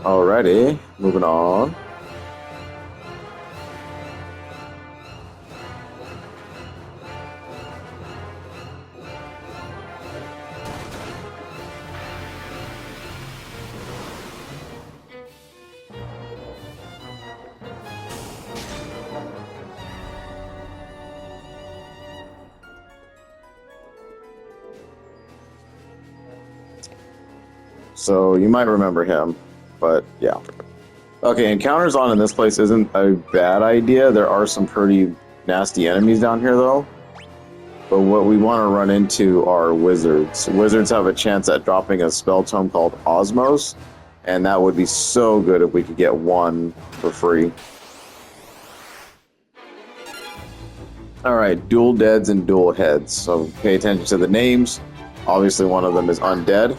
Alrighty, moving on. So you might remember him, but yeah. Okay, encounters on in this place isn't a bad idea. There are some pretty nasty enemies down here, though. But what we want to run into are wizards. Wizards have a chance at dropping a spell tome called Osmos, and that would be so good if we could get one for free. Alright, dual deads and dual heads. So pay attention to the names. Obviously one of them is undead.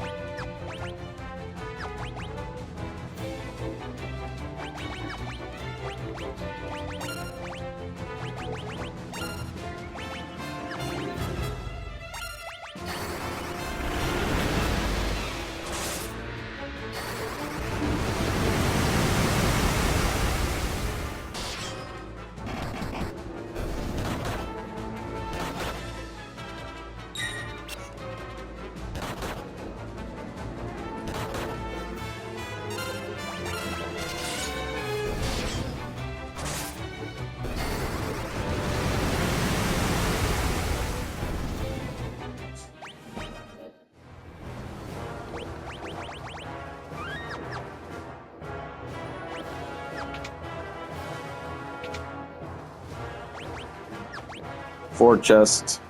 Four chests.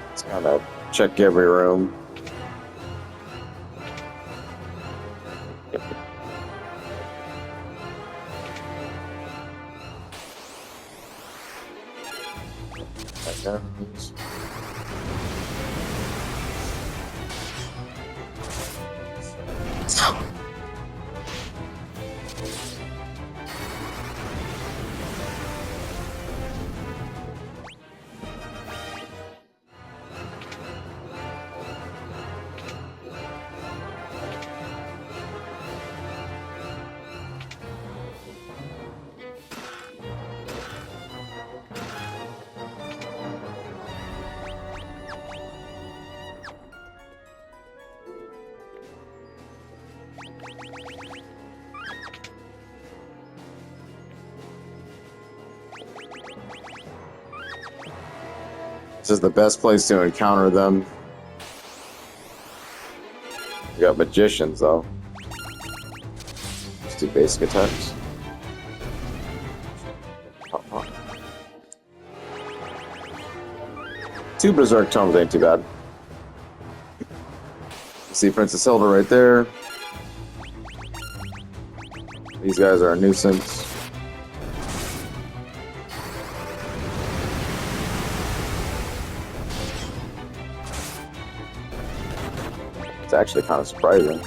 Let's kind of check every room. This is the best place to encounter them. We got magicians, though. Let's do basic attacks. Two Berserk Tomes ain't too bad. See Princess Hilda right there. These guys are a nuisance. It's actually kind of surprising.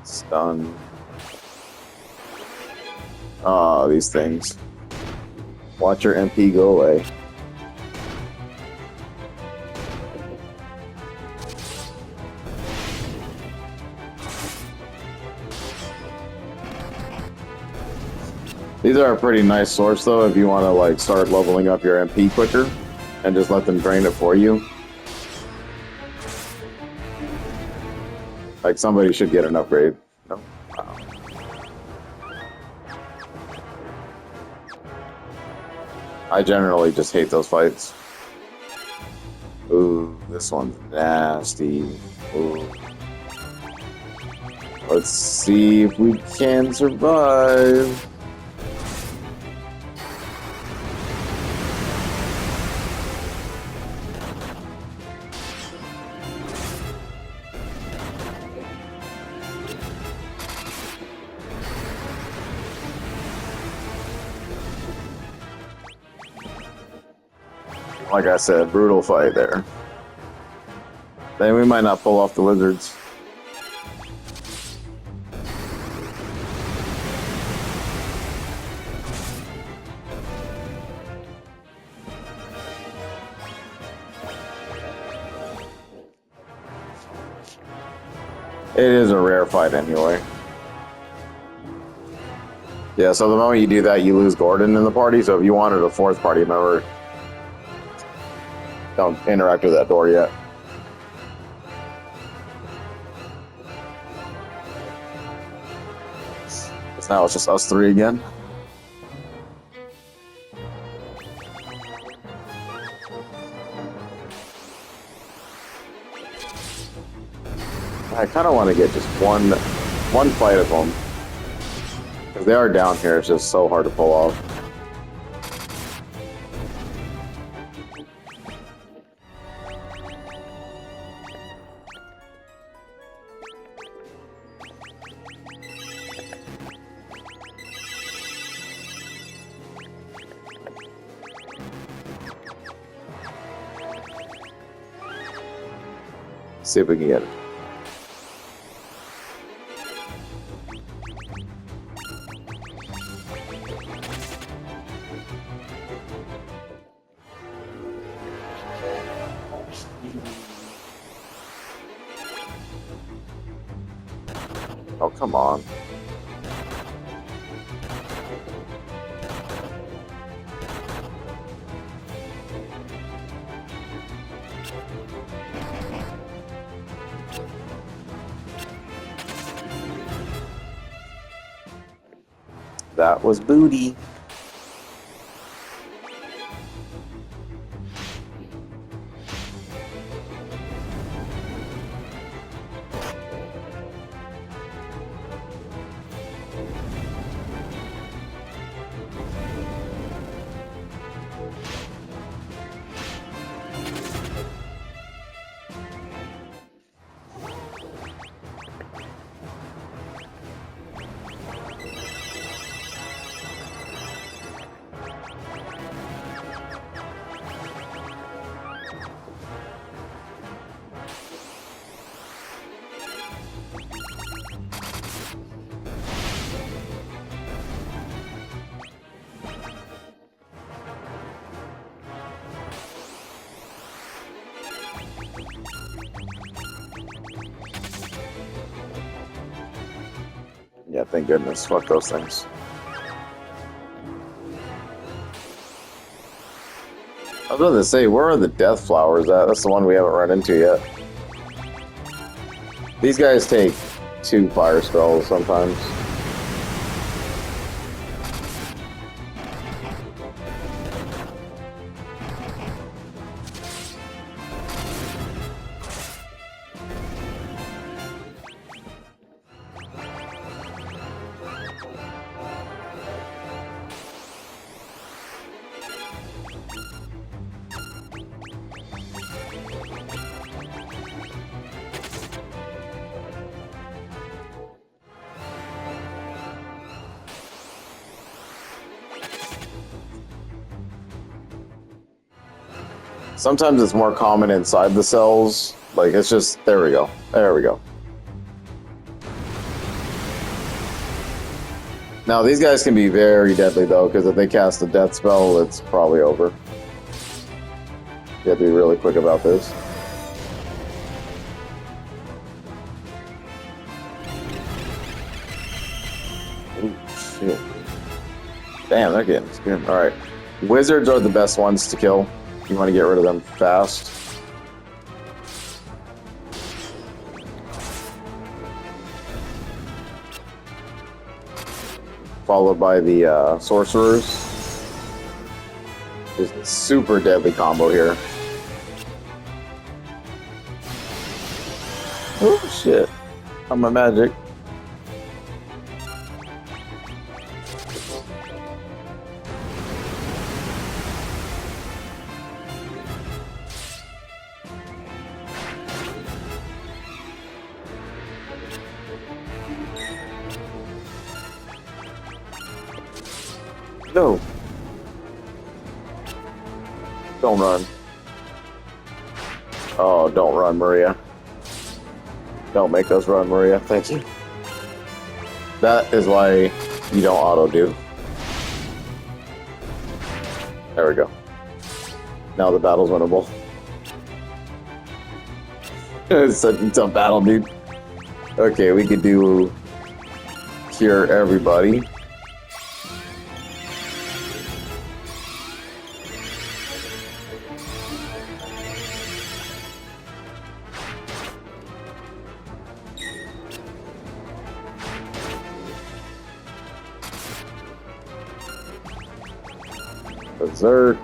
Stun. Ah, these things. Watch your MP go away. These are a pretty nice source, though, if you want to like start leveling up your MP quicker and just let them drain it for you. Like, somebody should get an upgrade. No? Wow. I generally just hate those fights. Ooh, this one's nasty. Ooh. Let's see if we can survive. Like I said, brutal fight there. Then we might not pull off the lizards. It is a rare fight anyway. Yeah, so the moment you do that, you lose Gordon in the party. So if you wanted a fourth party member, don't interact with that door yet. Because now it's just us three again. I kind of want to get just one fight of them. Because they are down here, it's just so hard to pull off. See if we can get it. Oh, come on. That was booty. Yeah, thank goodness. Fuck those things. I was about to say, where are the death flowers at? That's the one we haven't run into yet. These guys take 2 fire spells sometimes. Sometimes it's more common inside the cells. Like, it's just, there we go. There we go. Now, these guys can be very deadly, though, because if they cast a death spell, it's probably over. You have to be really quick about this. Ooh, shit. Damn, they're getting scared. Alright. Wizards are the best ones to kill. You want to get rid of them fast. Followed by the sorcerers. There's a super deadly combo here. Oh shit. I'm a magic. No. Don't run. Oh, don't run, Maria. Don't make us run, Maria. Thank you. That is why you don't auto-do. There we go. Now the battle's winnable. It's a battle, dude. Okay, we could do cure everybody. Berserk.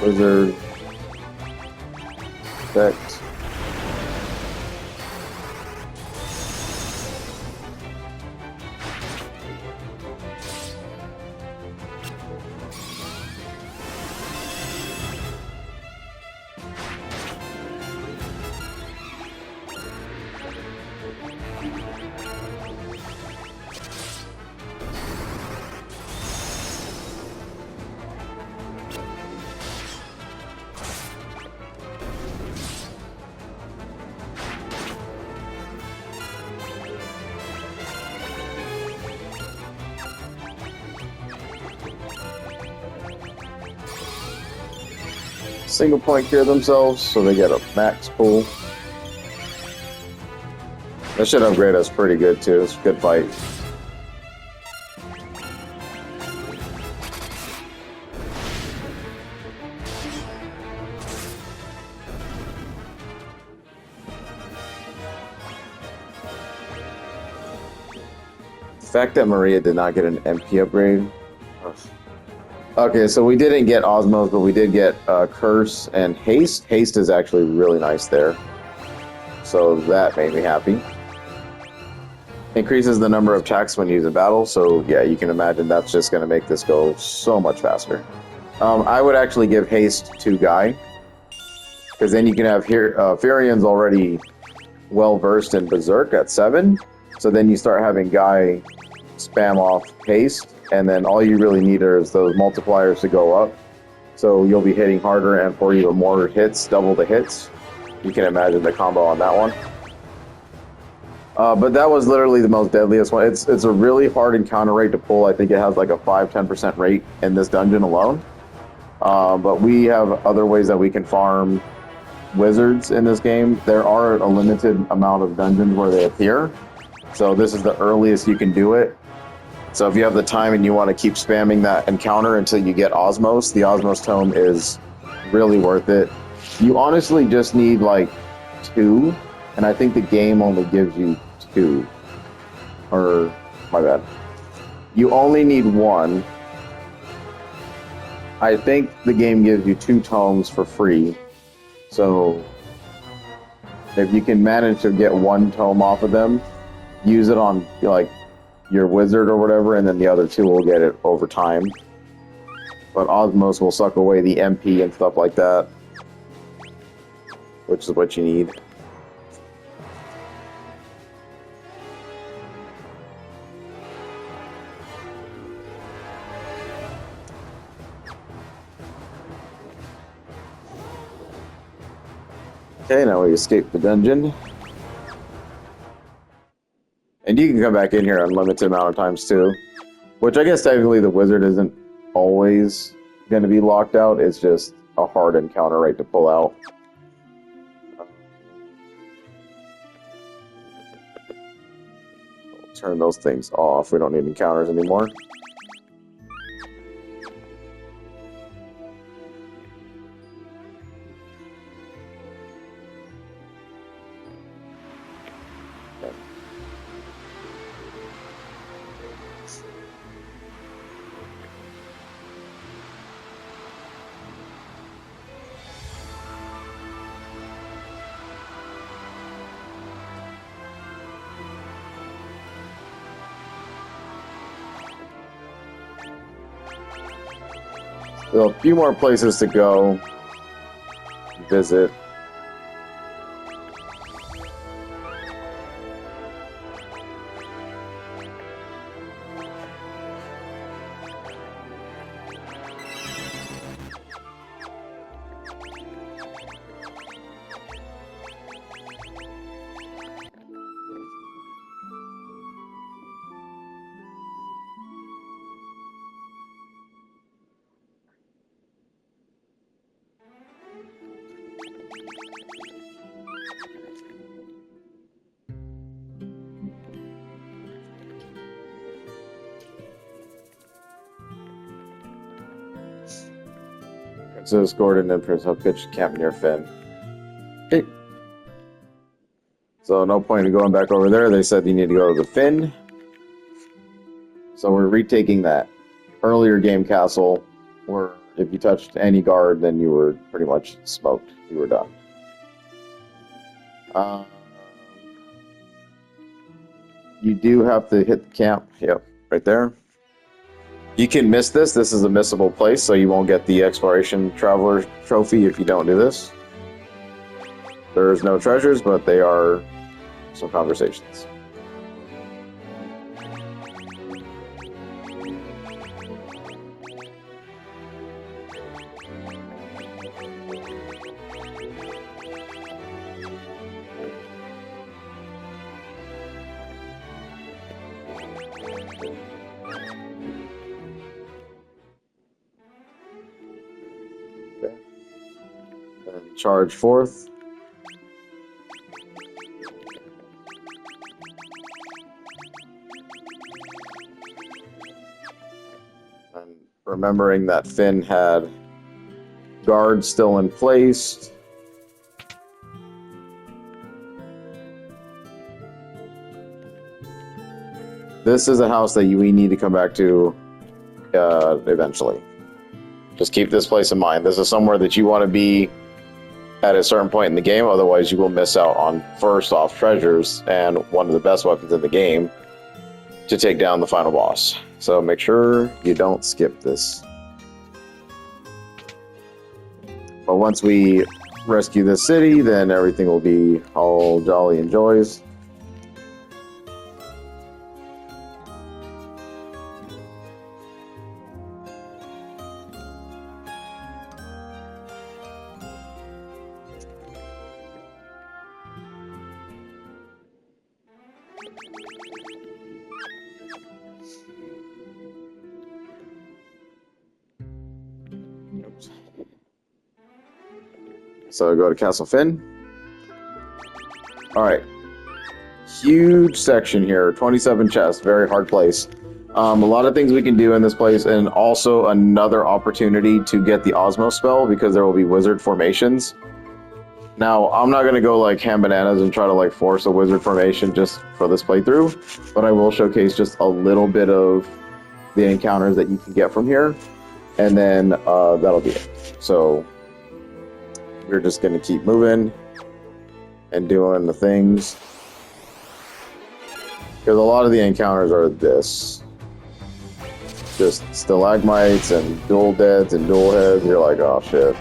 Wizard. Effect. Single point cure themselves, so they get a max pool. That should upgrade us pretty good too. It's a good fight. The fact that Maria did not get an MP upgrade. Okay, so we didn't get Osmos, but we did get Curse and Haste. Haste is actually really nice there. So that made me happy. Increases the number of attacks when used in battle, so yeah, you can imagine that's just going to make this go so much faster. I would actually give Haste to Guy, because then you can have here Furian's already well-versed in Berserk at 7, so then you start having Guy spam off Haste, and then all you really need is those multipliers to go up. So you'll be hitting harder, and for even more hits, double the hits. You can imagine the combo on that one. But that was literally the most deadliest one. It's a really hard encounter rate to pull. I think it has like a 5-10% rate in this dungeon alone. But we have other ways that we can farm wizards in this game. There are a limited amount of dungeons where they appear. So this is the earliest you can do it. So if you have the time and you want to keep spamming that encounter until you get Osmos, the Osmos Tome is really worth it. You honestly just need like 2, and I think the game only gives you 2. Or, my bad. You only need 1. I think the game gives you 2 tomes for free. So if you can manage to get 1 tome off of them, use it on like your wizard or whatever, and then the other 2 will get it over time. But Osmos will suck away the MP and stuff like that, which is what you need. Okay, now we escape the dungeon. And you can come back in here an unlimited amount of times too. Which I guess technically the wizard isn't always going to be locked out. It's just a hard encounter rate to pull out. We'll turn those things off. We don't need encounters anymore. There are a few more places to go, visit. Princess Gordon and Prince have pitched camp near Fynn. Okay. So no point in going back over there. They said you need to go to the Fynn. So we're retaking that earlier game castle where if you touched any guard, then you were pretty much smoked. You were done. You do have to hit the camp. Yep, right there. You can miss this. This is a missable place, so you won't get the Exploration Traveler trophy if you don't do this. There's no treasures, but they are some conversations. Okay. And charge forth. And remembering that Fynn had guards still in place. This is a house that we need to come back to eventually. Just keep this place in mind. This is somewhere that you want to be at a certain point in the game, otherwise you will miss out on, first off, treasures and one of the best weapons in the game to take down the final boss. So make sure you don't skip this. But once we rescue this city, then everything will be all jolly and joys. So go to Castle Fynn. Alright. Huge section here. 27 chests. Very hard place. A lot of things we can do in this place, and also another opportunity to get the Osmo spell, because there will be wizard formations. Now, I'm not going to go like ham bananas and try to like force a wizard formation just for this playthrough, but I will showcase just a little bit of the encounters that you can get from here, and then that'll be it. So we're just going to keep moving and doing the things, because a lot of the encounters are this. Just stalagmites and dual deads and dual heads. You're like, oh shit.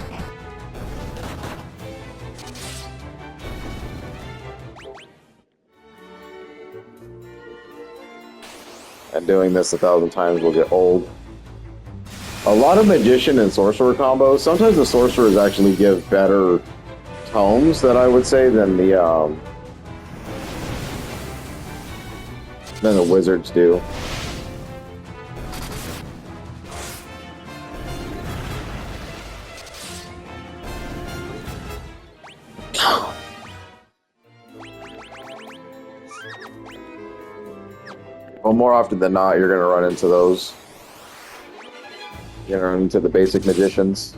And doing this 1,000 times will get old. A lot of magician and sorcerer combos. Sometimes the sorcerers actually give better tomes, that I would say, than the wizards do. Well, more often than not, you're going to run into those. You're going to run into the basic magicians.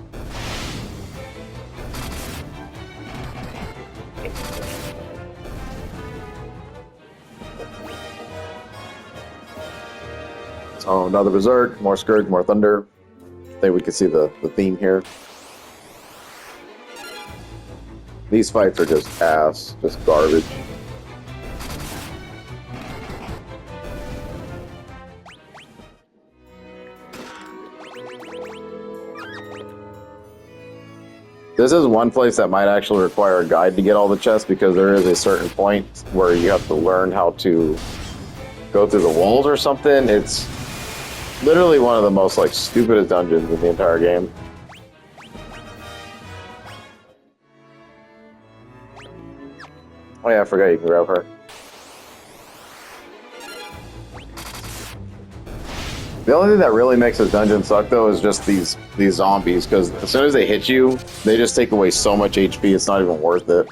So another Berserk, more Scourge, more Thunder. I think we can see the theme here. These fights are just ass, just garbage. This is one place that might actually require a guide to get all the chests, because there is a certain point where you have to learn how to go through the walls or something. It's literally one of the most like stupidest dungeons in the entire game. Oh yeah, I forgot you can grab her. The only thing that really makes this dungeon suck, though, is just these zombies, because as soon as they hit you, they just take away so much HP, it's not even worth it.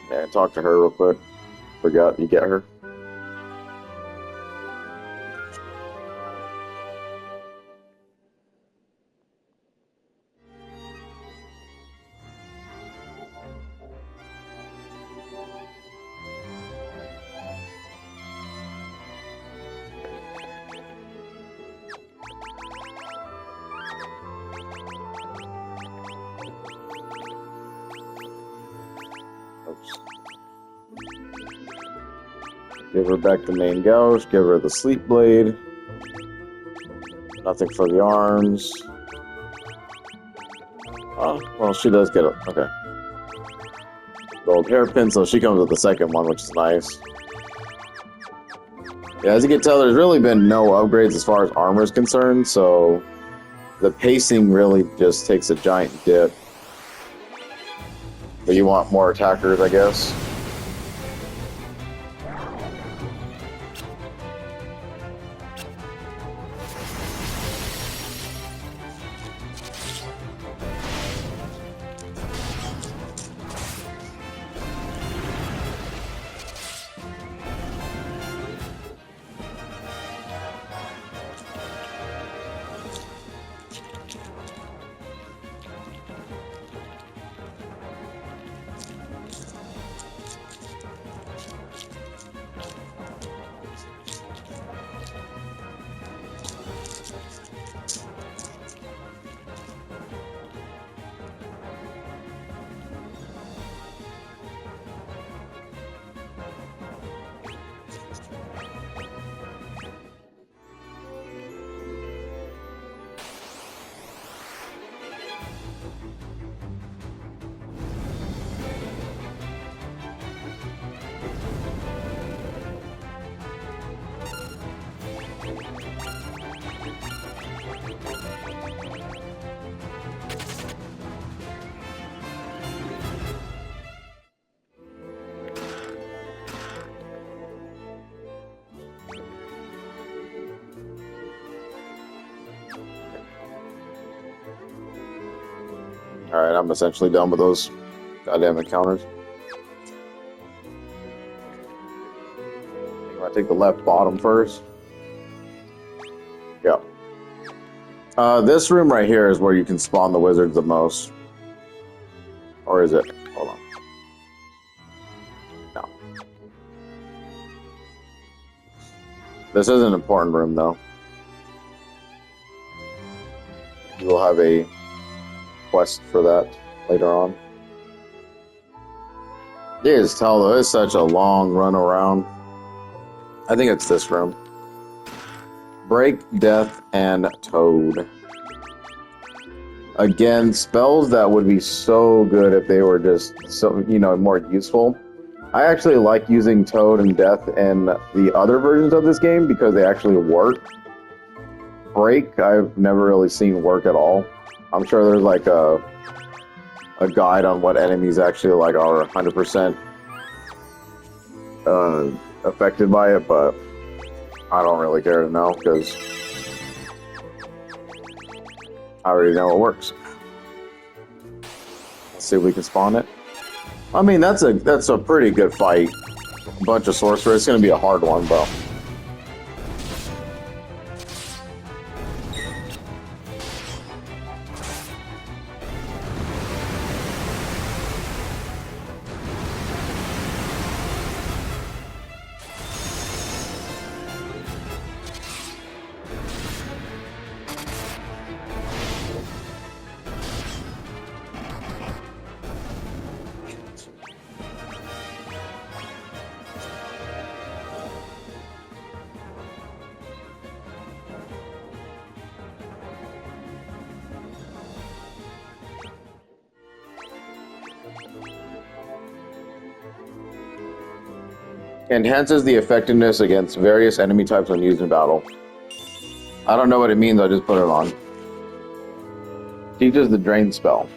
Yeah, talk to her real quick. Forgot you get her. Give her back the main gouge. Give her the sleep blade. Nothing for the arms. Oh, well, she does get it. Okay. Gold hairpin, so she comes with the second one, which is nice. Yeah, as you can tell, there's really been no upgrades as far as armor is concerned, so the pacing really just takes a giant dip. But you want more attackers, I guess. Alright, I'm essentially done with those goddamn encounters. I'm gonna take the left bottom first. Yep. This room right here is where you can spawn the wizards the most. Or is it? Hold on. No. This is an important room, though. You will have a quest for that later on. You can just tell, though, it's such a long run around. I think it's this room. Break, Death, and Toad. Again, spells that would be so good if they were just so, you know, more useful. I actually like using Toad and Death in the other versions of this game because they actually work. Break, I've never really seen work at all. I'm sure there's like a guide on what enemies actually like are 100% affected by it, but I don't really care to know because I already know it works. Let's see if we can spawn it. I mean, that's a pretty good fight. A bunch of sorcerers. It's gonna be a hard one, bro. Enhances the effectiveness against various enemy types when used in battle. I don't know what it means, I just put it on. Teaches the drain spell.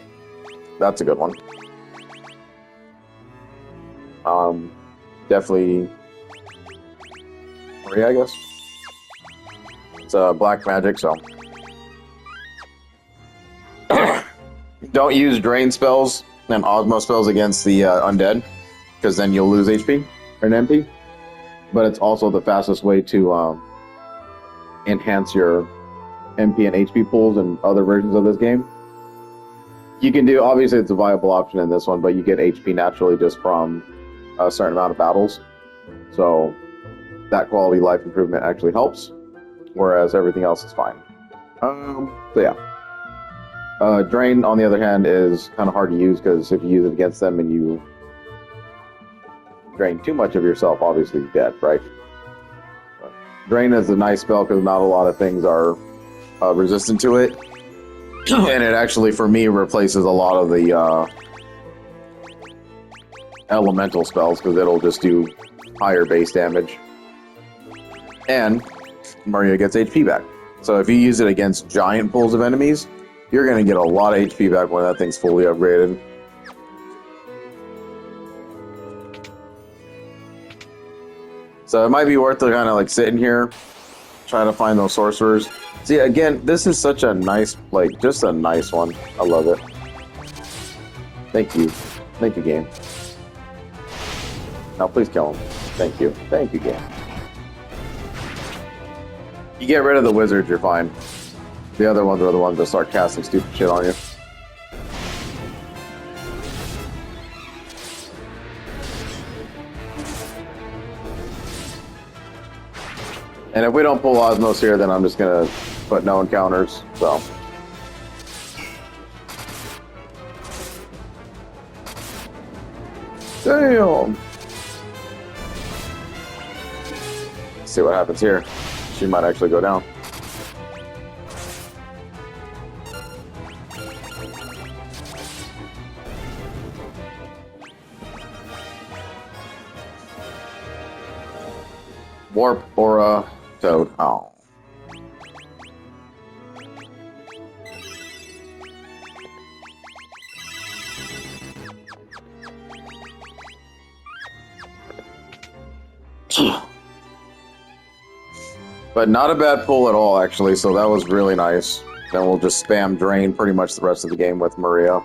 That's a good one. Definitely 3, I guess. It's black magic, so. Don't use drain spells and Osmo spells against the undead, because then you'll lose HP. Or an MP, but it's also the fastest way to enhance your MP and HP pools in other versions of this game. You can do, obviously it's a viable option in this one, but you get HP naturally just from a certain amount of battles. So that quality life improvement actually helps, whereas everything else is fine. So yeah. Drain, on the other hand, is kind of hard to use because if you use it against them and you drain too much of yourself, obviously you're dead, right? But drain is a nice spell because not a lot of things are resistant to it. And it actually, for me, replaces a lot of the elemental spells because it'll just do higher base damage. And Maria gets HP back. So if you use it against giant pools of enemies, you're going to get a lot of HP back when that thing's fully upgraded. So it might be worth to kind of like sit in here, try to find those sorcerers. See, again, this is such a nice, like, just a nice one. I love it. Thank you. Thank you, game. Now, please kill him. Thank you. Thank you, game. You get rid of the wizards, you're fine. The other ones are the ones that start casting stupid shit on you. And if we don't pull Osmos here, then I'm just gonna put no encounters, so. Damn! Let's see what happens here. She might actually go down. Warp Aura Toad. Oh. But not a bad pull at all, actually, so that was really nice. Then we'll just spam drain pretty much the rest of the game with Maria.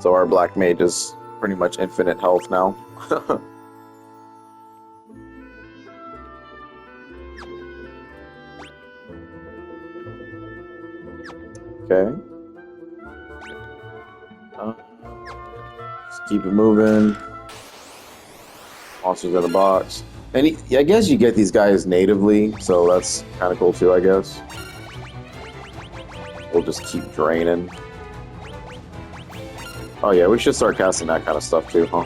So our black mage is pretty much infinite health now. Okay. Just keep it moving. Monsters in the box. And I guess you get these guys natively, so that's kind of cool too, I guess. We'll just keep draining. Oh yeah, we should start casting that kind of stuff too, huh?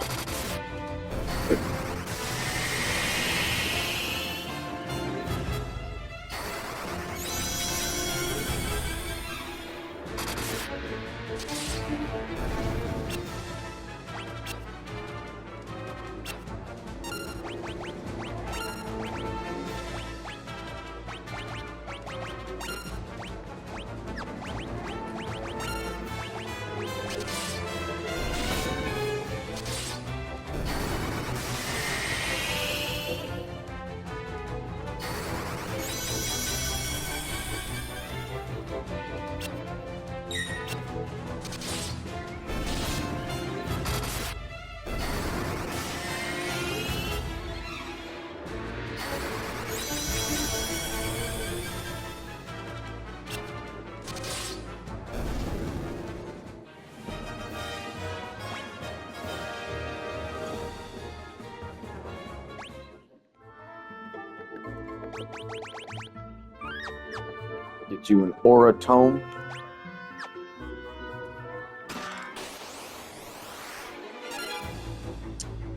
Get you an Aura Tome.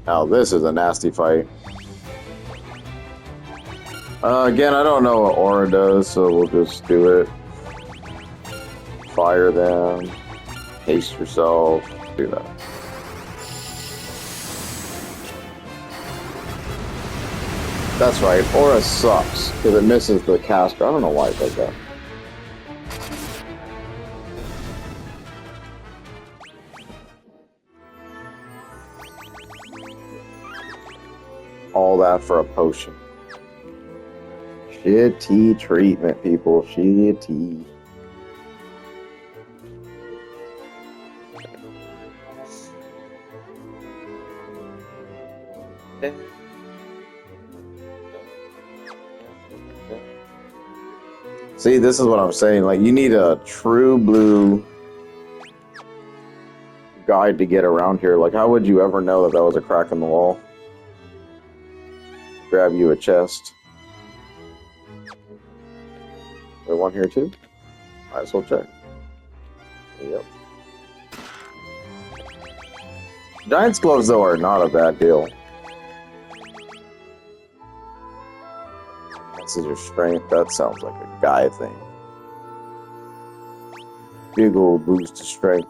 Now this is a nasty fight. Again, I don't know what Aura does, so we'll just do it. Fire them. Haste yourself. Do that. That's right, Aura sucks, because it misses the caster. I don't know why it does that. All that for a potion. Shitty treatment, people. Shitty. See, this is what I'm saying. Like, you need a true blue guide to get around here. Like, how would you ever know that that was a crack in the wall? Grab you a chest. There one here too? Might as well check. Yep. Giant's gloves, though, are not a bad deal. This is your strength. That sounds like a guy thing. Big old boost to strength.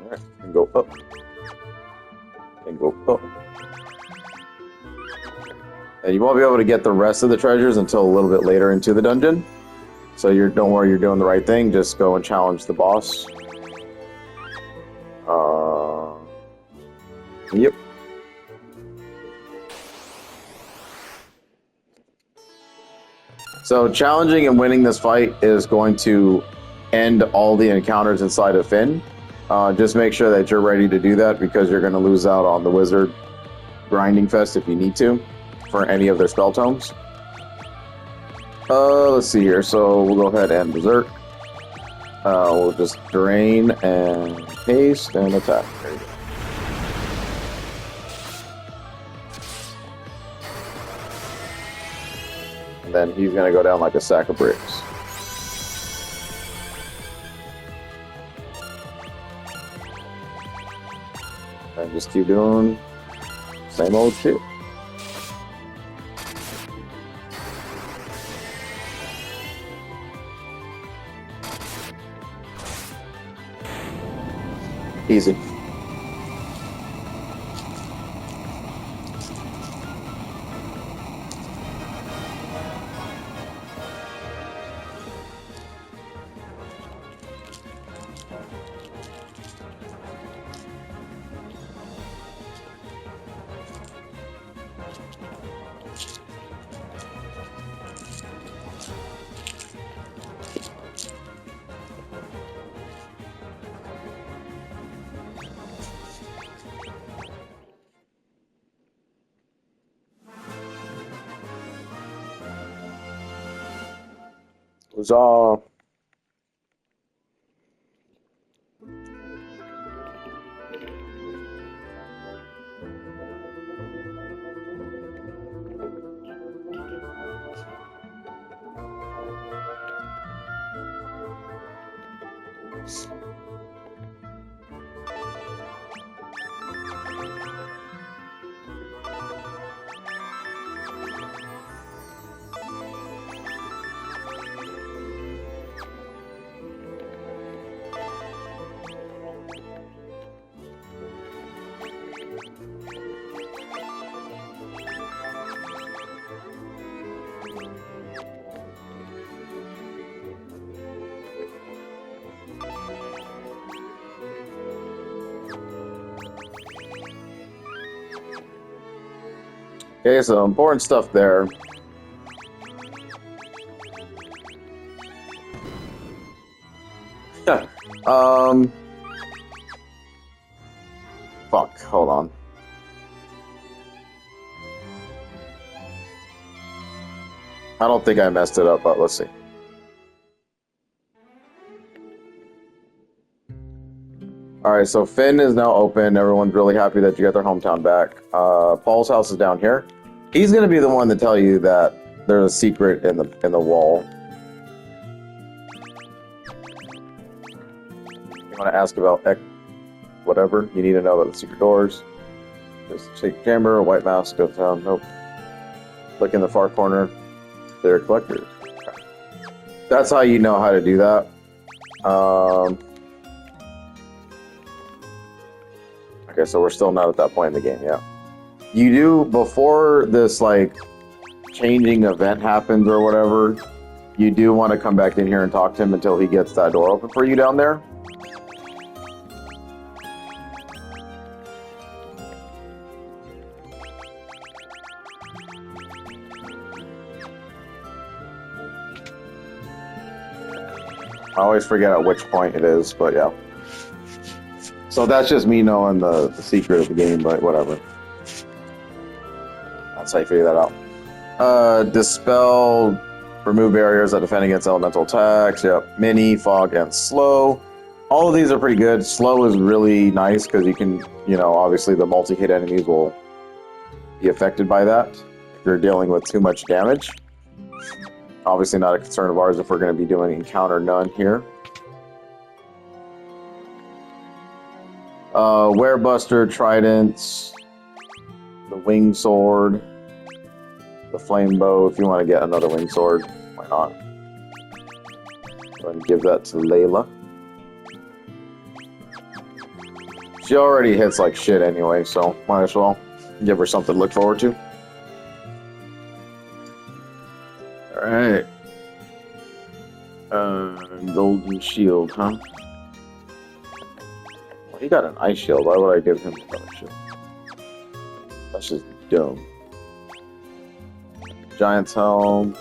Alright, and go up. And go up. And you won't be able to get the rest of the treasures until a little bit later into the dungeon. So don't worry, you're doing the right thing. Just go and challenge the boss. Yep. So challenging and winning this fight is going to end all the encounters inside of Fynn. Just make sure that you're ready to do that because you're going to lose out on the wizard grinding fest if you need to for any of their spell tomes. Let's see here. So we'll go ahead and berserk. We'll just drain and haste and attack. There you go. And then he's gonna go down like a sack of bricks. And just keep doing same old shit. Easy. Huzzah. Okay, so important stuff there. Fuck, hold on. I don't think I messed it up, but let's see. Alright, so Fynn is now open. Everyone's really happy that you got their hometown back. Paul's house is down here. He's gonna be the one to tell you that there's a secret in the wall. You wanna ask about whatever you need to know about the secret doors. Just take camera, white mask, go down. Nope. Look in the far corner. They're collectors. Okay. That's how you know how to do that. Okay, so we're still not at that point in the game, yeah. You do, before this, like, changing event happens or whatever, you do want to come back in here and talk to him until he gets that door open for you down there. I always forget at which point it is, but yeah. So that's just me knowing the secret of the game, but whatever. That's how you figure that out. Dispel, remove barriers that defend against elemental attacks. Yep. Mini, fog, and slow. All of these are pretty good. Slow is really nice because you can, obviously the multi-hit enemies will be affected by that if you're dealing with too much damage. Obviously not a concern of ours if we're going to be doing encounter none here. Werebuster, Tridents, the Wing Sword, the Flame Bow. If you want to get another Wing Sword, why not? Go ahead and give that to Layla. She already hits like shit anyway, so might as well give her something to look forward to. Alright. Golden Shield, huh? Well, he got an Ice Shield. Why would I give him another shield? That's just dumb. Giant's Helm.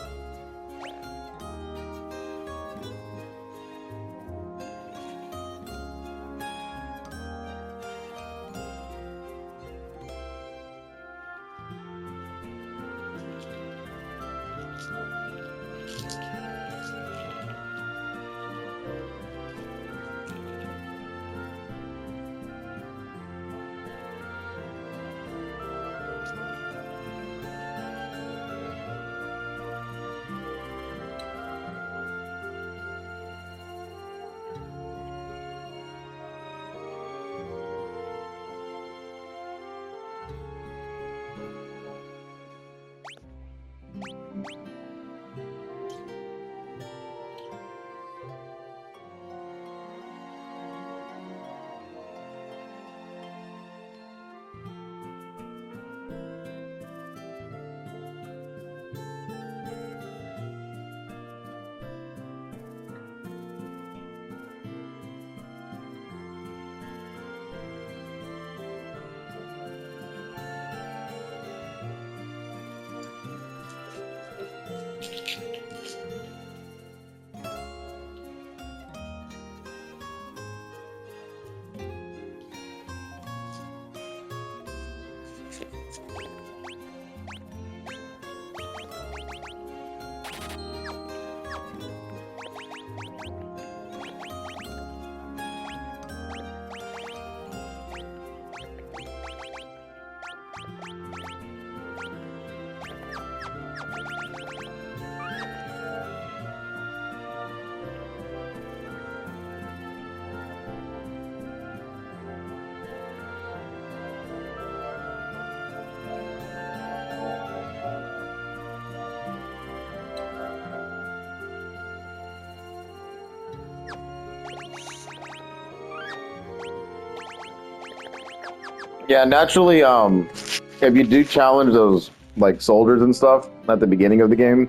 Yeah, naturally, if you do challenge those like soldiers and stuff at the beginning of the game,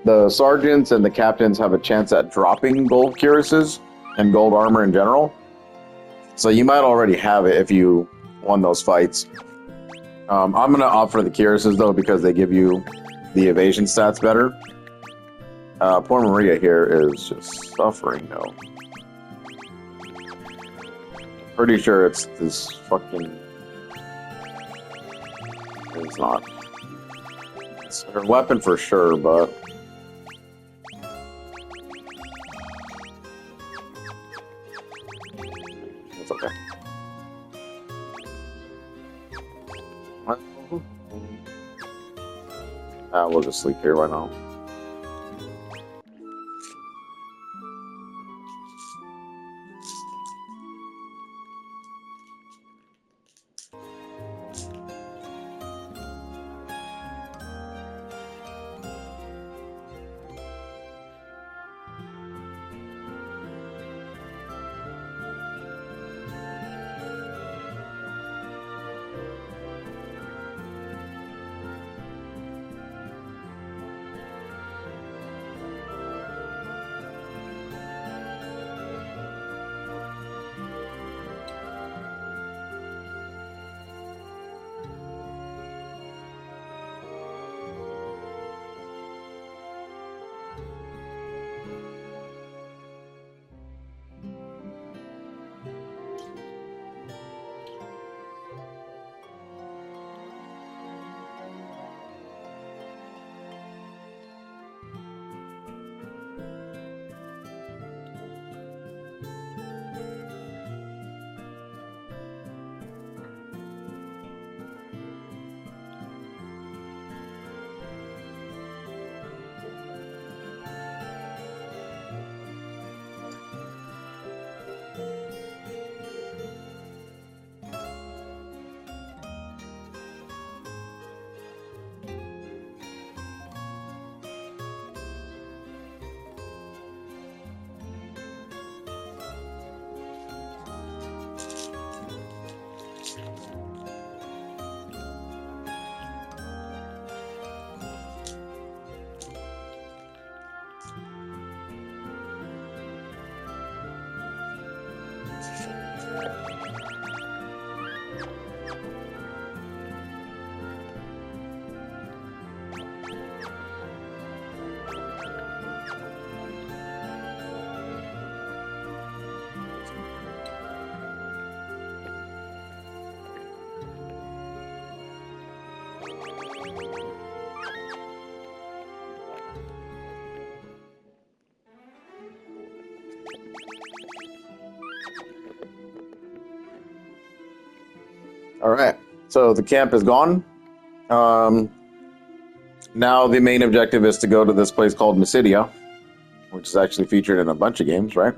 the sergeants and the captains have a chance at dropping gold cuirasses and gold armor in general. So you might already have it if you won those fights. I'm gonna opt for the cuirasses though because they give you the evasion stats better. Poor Maria here is just suffering though. Pretty sure it's this fucking. It's not. It's her weapon for sure, but. It's okay. We'll just sleep here, why not? All right, so the camp is gone. Now the main objective is to go to this place called Mysidia, which is actually featured in a bunch of games, right?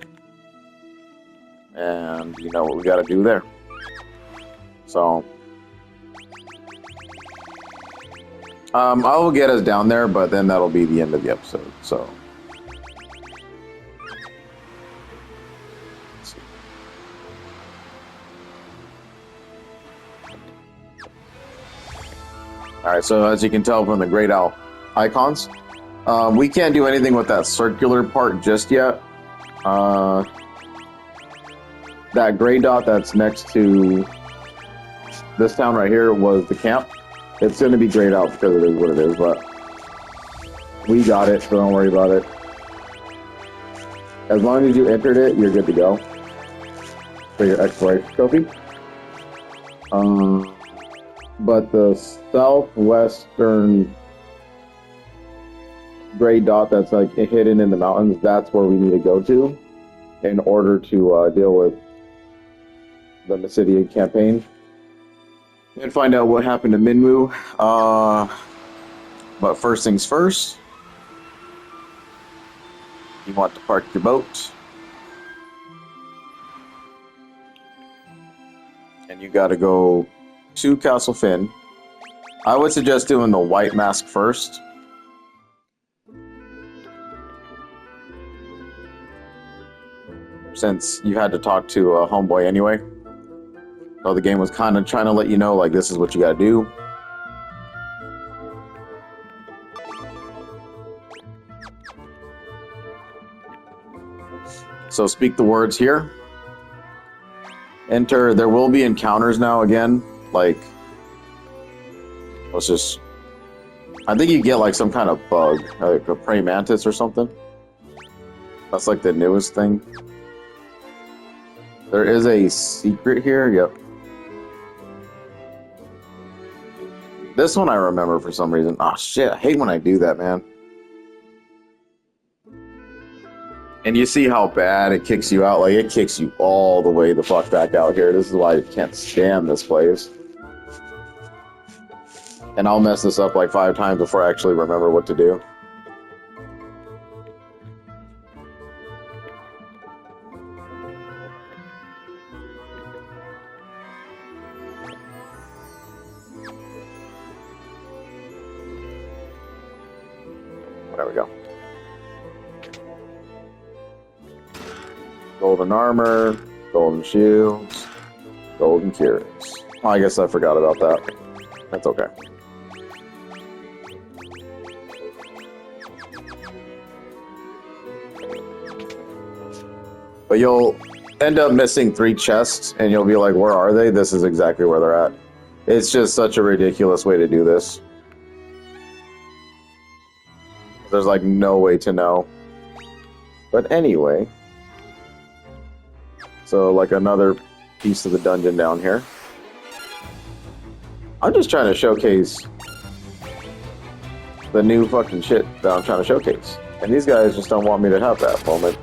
And you know what we got to do there. So, I will get us down there, but then that'll be the end of the episode. So, let's see. All right. So as you can tell from the Great Owl icons, we can't do anything with that circular part just yet. That gray dot that's next to this town right here was the camp. It's going to be grayed out because it is what it is, but we got it, so don't worry about it. As long as you entered it, you're good to go for your exploration trophy. But the southwestern gray dot that's like hidden in the mountains, that's where we need to go to in order to deal with the Mysidia campaign and find out what happened to Minwu. But first things first, you want to park your boat, and you got to go to Castle Fynn. I would suggest doing the white mask first. Since you had to talk to a homeboy anyway. So the game was kind of trying to let you know, like, this is what you gotta do. So speak the words here. Enter. There will be encounters now again. Like, let's just... I think you get, like, some kind of bug. Like a praying mantis or something. That's, like, the newest thing. There is a secret here. Yep. This one I remember for some reason. Oh, shit. I hate when I do that, man. And you see how bad it kicks you out. Like, it kicks you all the way the fuck back out here. This is why I can't stand this place. And I'll mess this up like 5 times before I actually remember what to do. There we go. Golden armor, golden shields, golden cures. Oh, I guess I forgot about that. That's okay. But you'll end up missing 3 chests, and you'll be like, where are they? This is exactly where they're at. It's just such a ridiculous way to do this. There's like no way to know. But anyway. So like another piece of the dungeon down here. I'm just trying to showcase the new fucking shit that I'm trying to showcase. And these guys just don't want me to have that moment.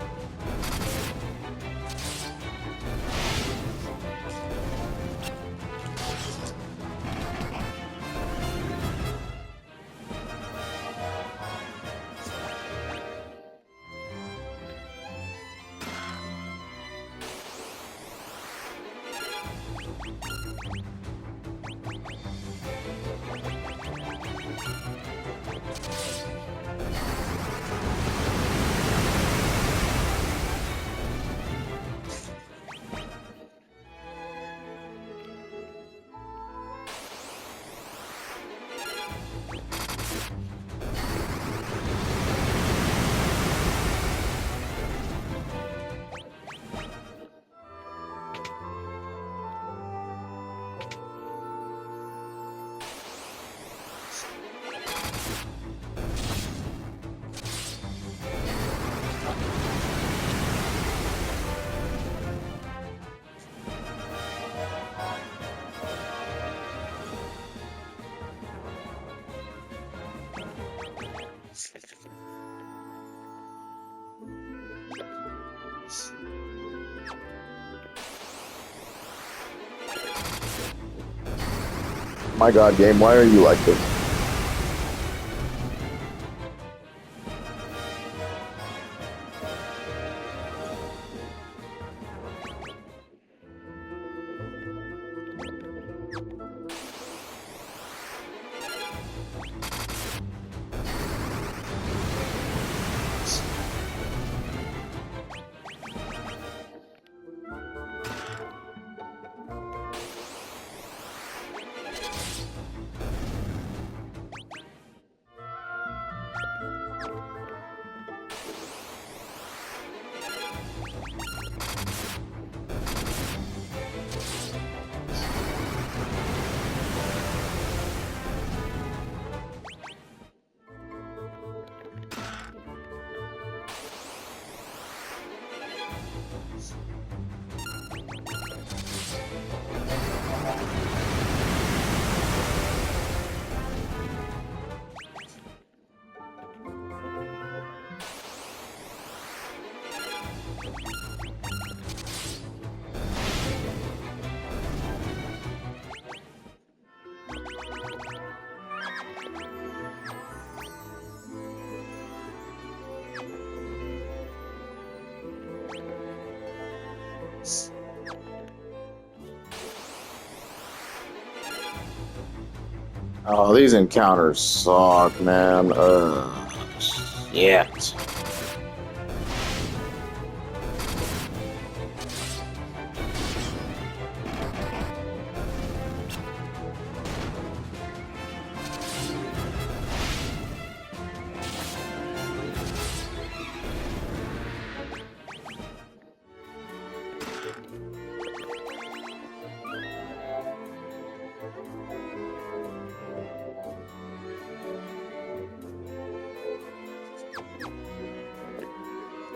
My God, game, why are you like this? Oh, these encounters suck, man. Shit.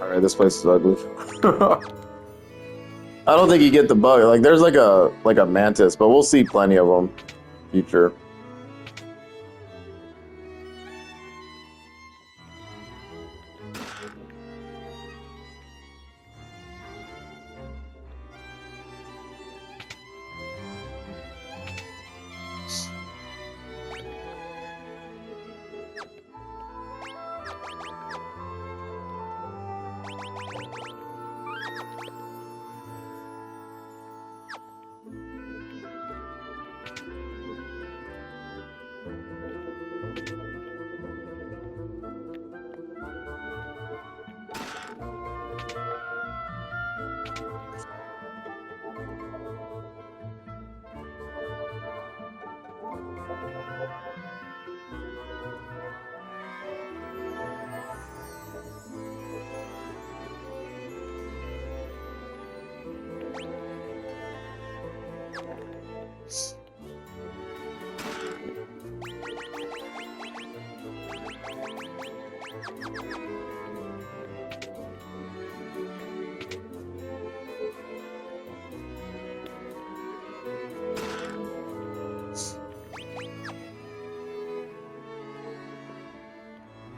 Alright, this place is ugly. I don't think you get the bug. Like, there's like a mantis, but we'll see plenty of them. Future.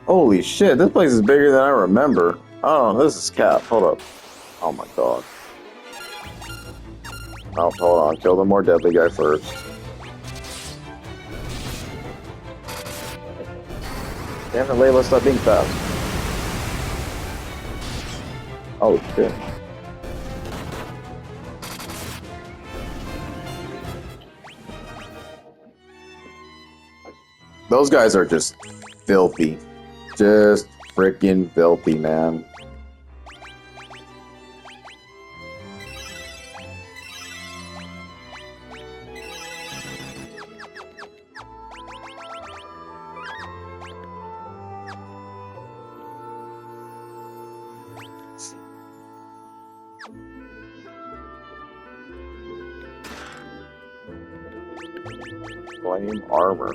Holy shit, this place is bigger than I remember. Oh, this is cap. Hold up. Oh my god. Oh, hold on. Kill the more deadly guy first. Damn it, Layla, stop being fast. Oh shit. Those guys are just filthy. Just freaking filthy, man. Flame armor.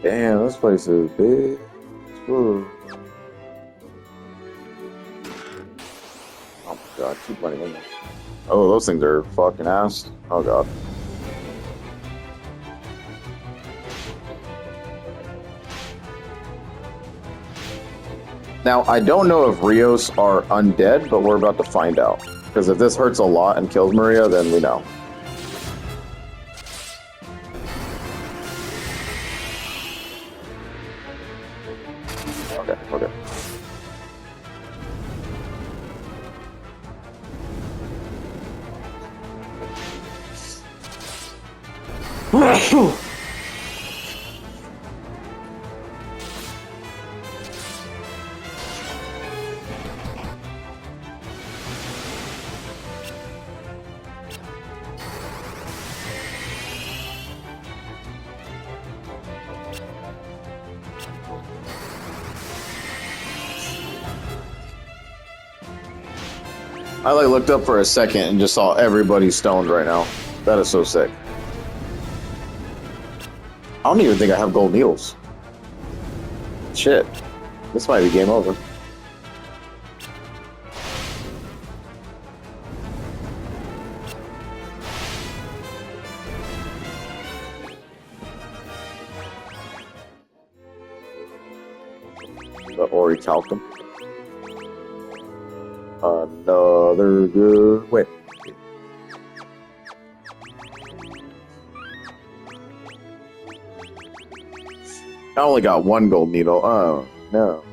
Damn, this place is big. Ooh. Oh my god, keep running in there. Oh, those things are fucking ass. Oh god. Now, I don't know if Rios are undead, but we're about to find out. Because if this hurts a lot and kills Maria, then we know. Okay, okay. I like looked up for a second and just saw everybody stoned right now. That is so sick. I don't even think I have gold needles. Shit. This might be game over. The Orichalcum. Another good. Wait. I only got one gold needle. Oh, no.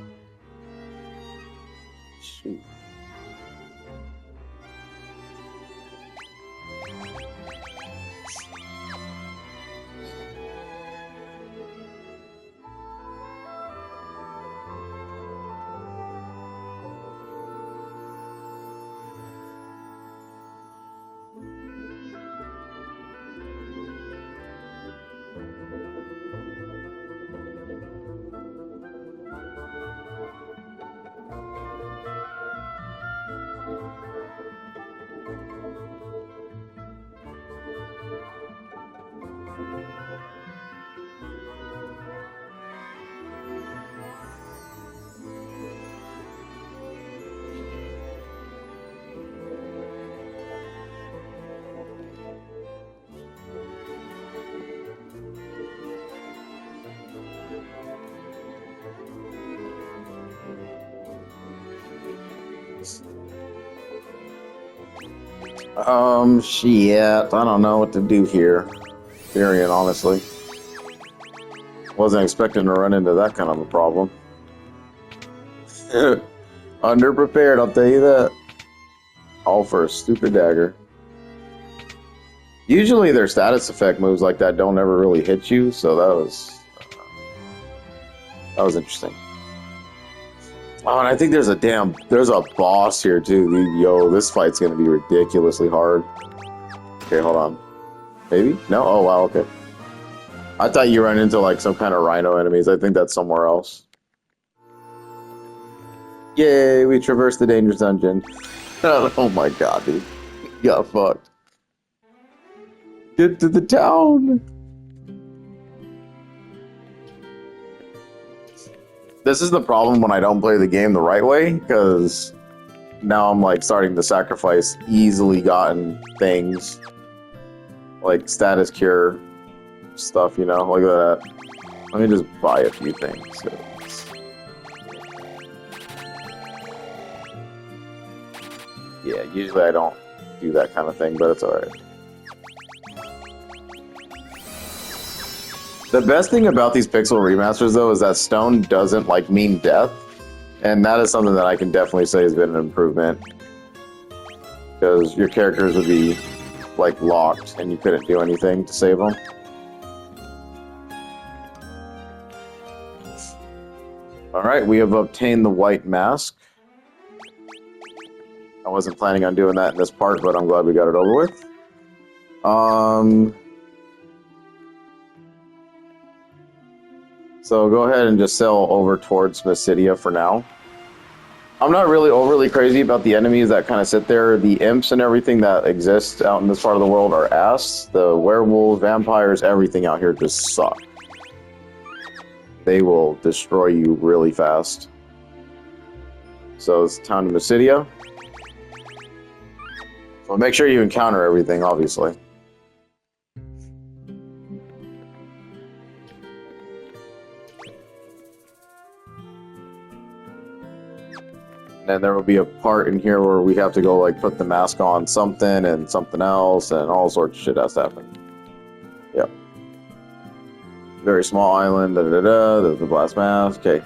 Shoot. Shit. I don't know what to do here. Variant, honestly. Wasn't expecting to run into that kind of a problem. Underprepared, I'll tell you that. All for a stupid dagger. Usually their status effect moves like that don't ever really hit you, so that was interesting. Oh, and I think there's a boss here too. Yo, this fight's gonna be ridiculously hard. Okay, hold on. Maybe? No? Oh wow, okay. I thought you ran into like some kind of rhino enemies. I think that's somewhere else. Yay, we traversed the dangerous dungeon. Oh my god, dude. You got fucked. Get to the town! This is the problem when I don't play the game the right way, because now I'm like starting to sacrifice easily gotten things. Like status cure stuff, you know, like that. Let me just buy a few things. Yeah, usually I don't do that kind of thing, but it's alright. The best thing about these pixel remasters, though, is that stone doesn't, like, mean death. And that is something that I can definitely say has been an improvement. Because your characters would be, like, locked, and you couldn't do anything to save them. Alright, we have obtained the white mask. I wasn't planning on doing that in this part, but I'm glad we got it over with. So go ahead and just sail over towards Mysidia for now. I'm not really overly crazy about the enemies that kind of sit there. The imps and everything that exist out in this part of the world are ass. The werewolves, vampires, everything out here just suck. they will destroy you really fast. So it's town of Mysidia. So make sure you encounter everything, obviously. And then there will be a part in here where we have to go like put the mask on something and something else and all sorts of shit has to happen. Yep. Very small island, there's the blast mask. Okay.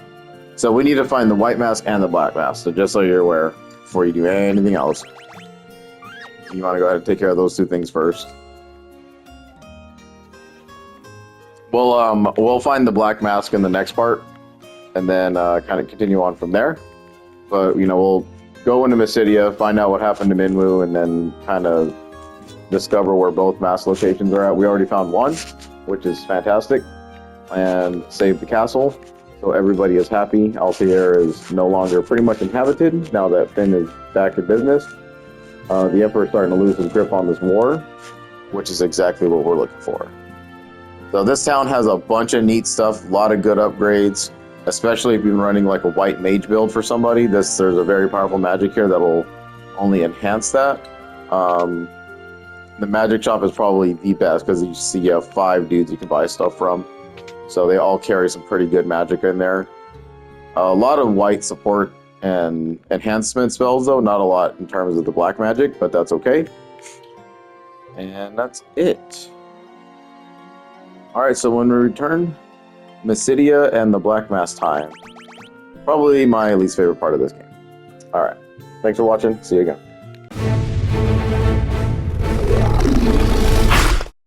So we need to find the white mask and the black mask. So just so you're aware, before you do anything else, you want to go ahead and take care of those two things first. We'll find the black mask in the next part, and then kind of continue on from there. But you know, we'll go into Mysidia, find out what happened to Minwu, and then kind of discover where both mask locations are at. We already found one, which is fantastic, and save the castle. So everybody is happy. Altair is no longer pretty much inhabited now that Fynn is back in business. The Emperor's starting to lose his grip on this war, which is exactly what we're looking for. So this town has a bunch of neat stuff, a lot of good upgrades, especially if you're running like a white mage build for somebody. There's a very powerful magic here that will only enhance that. The magic shop is probably the best because you see you have 5 dudes you can buy stuff from. So they all carry some pretty good magic in there. A lot of white support and enhancement spells though, not a lot in terms of the black magic, but that's okay. And that's it. Alright, so when we return, Mysidia and the Black Mask time. Probably my least favorite part of this game. Alright, thanks for watching, see you again.